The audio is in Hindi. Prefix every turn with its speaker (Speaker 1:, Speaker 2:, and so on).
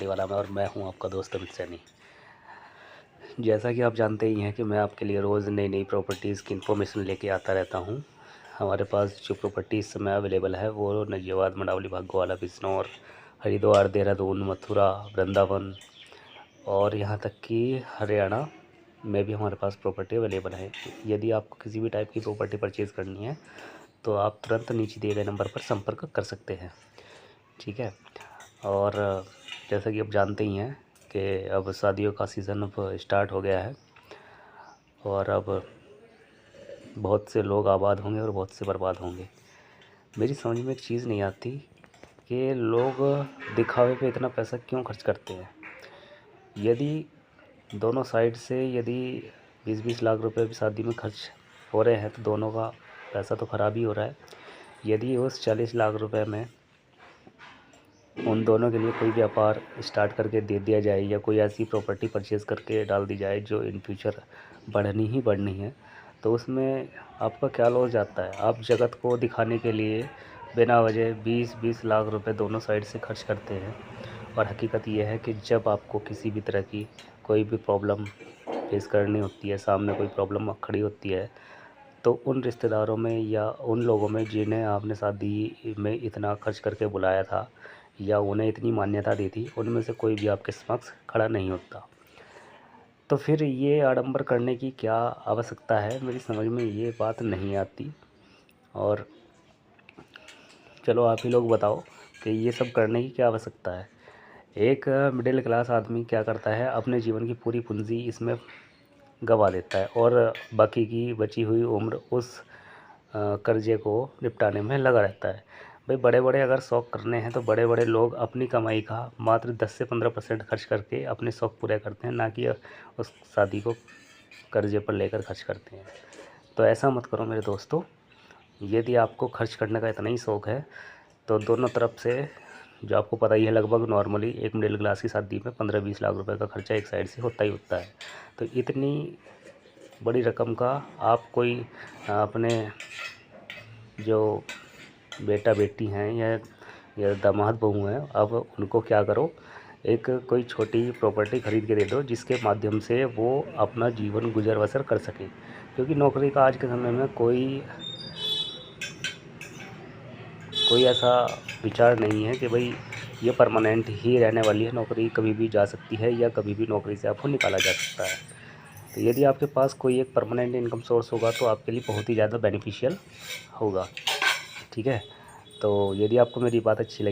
Speaker 1: करने वाला मैं, और मैं हूं आपका दोस्त अमित सैनी। जैसा कि आप जानते ही हैं कि मैं आपके लिए रोज़ नई नई प्रॉपर्टीज़ की इन्फॉर्मेशन लेके आता रहता हूं। हमारे पास जो प्रॉपर्टी इस समय अवेलेबल है वो नजियाबाद, मंडावली, भागोवाला, बिजनौर, हरिद्वार, देहरादून, मथुरा, वृंदावन और यहाँ तक कि हरियाणा में भी हमारे पास प्रॉपर्टी अवेलेबल है। यदि आपको किसी भी टाइप की प्रॉपर्टी परचेज़ करनी है तो आप तुरंत नीचे दिए गए नंबर पर संपर्क कर सकते हैं, ठीक है। और जैसा कि आप जानते ही हैं कि अब शादियों का सीज़न अब स्टार्ट हो गया है और अब बहुत से लोग आबाद होंगे और बहुत से बर्बाद होंगे। मेरी समझ में एक चीज़ नहीं आती कि लोग दिखावे पे इतना पैसा क्यों खर्च करते हैं। यदि दोनों साइड से यदि 20-20 लाख रुपए भी शादी में खर्च हो रहे हैं तो दोनों का पैसा तो ख़राब ही हो रहा है। यदि उस 40 लाख रुपए में उन दोनों के लिए कोई व्यापार स्टार्ट करके दे दिया जाए या कोई ऐसी प्रॉपर्टी परचेज़ करके डाल दी जाए जो इन फ्यूचर बढ़नी ही बढ़नी है, तो उसमें आपका क्या लॉस जाता है। आप जगत को दिखाने के लिए बिना वजह 20-20 लाख रुपए दोनों साइड से खर्च करते हैं, और हकीकत यह है कि जब आपको किसी भी तरह की कोई भी प्रॉब्लम फेस करनी होती है, सामने कोई प्रॉब्लम खड़ी होती है, तो उन रिश्तेदारों में या उन लोगों में जिन्हें आपने शादी में इतना खर्च करके बुलाया था या उन्हें इतनी मान्यता दी थी, उनमें से कोई भी आपके समक्ष खड़ा नहीं होता। तो फिर ये आडंबर करने की क्या आवश्यकता है, मेरी समझ में ये बात नहीं आती। और चलो आप ही लोग बताओ कि ये सब करने की क्या आवश्यकता है। एक मिडिल क्लास आदमी क्या करता है, अपने जीवन की पूरी पूंजी इसमें गंवा देता है और बाकी की बची हुई उम्र उस कर्जे को निपटाने में लगा रहता है। भाई बड़े बड़े अगर शौक़ करने हैं तो बड़े बड़े लोग अपनी कमाई का मात्र 10 से 15% खर्च करके अपने शौक़ पूरे करते हैं, ना कि उस शादी को कर्जे पर लेकर खर्च करते हैं। तो ऐसा मत करो मेरे दोस्तों। यदि आपको खर्च करने का इतना ही शौक़ है तो दोनों तरफ से, जो आपको पता ही है, लगभग नॉर्मली एक मिडिल क्लास की शादी में 15-20 लाख रुपए का खर्चा एक साइड से होता ही होता है। तो इतनी बड़ी रकम का आप कोई अपने जो बेटा बेटी हैं या दामाद बहू हैं, अब उनको क्या करो, एक कोई छोटी प्रॉपर्टी ख़रीद के दे दो जिसके माध्यम से वो अपना जीवन गुजर बसर कर सकें। क्योंकि नौकरी का आज के समय में कोई ऐसा विचार नहीं है कि भाई ये परमानेंट ही रहने वाली है। नौकरी कभी भी जा सकती है या कभी भी नौकरी से आपको निकाला जा सकता है। तो यदि आपके पास कोई एक परमानेंट इनकम सोर्स होगा तो आपके लिए बहुत ही ज़्यादा बेनिफिशियल होगा, ठीक है। तो यदि आपको मेरी बात अच्छी लगी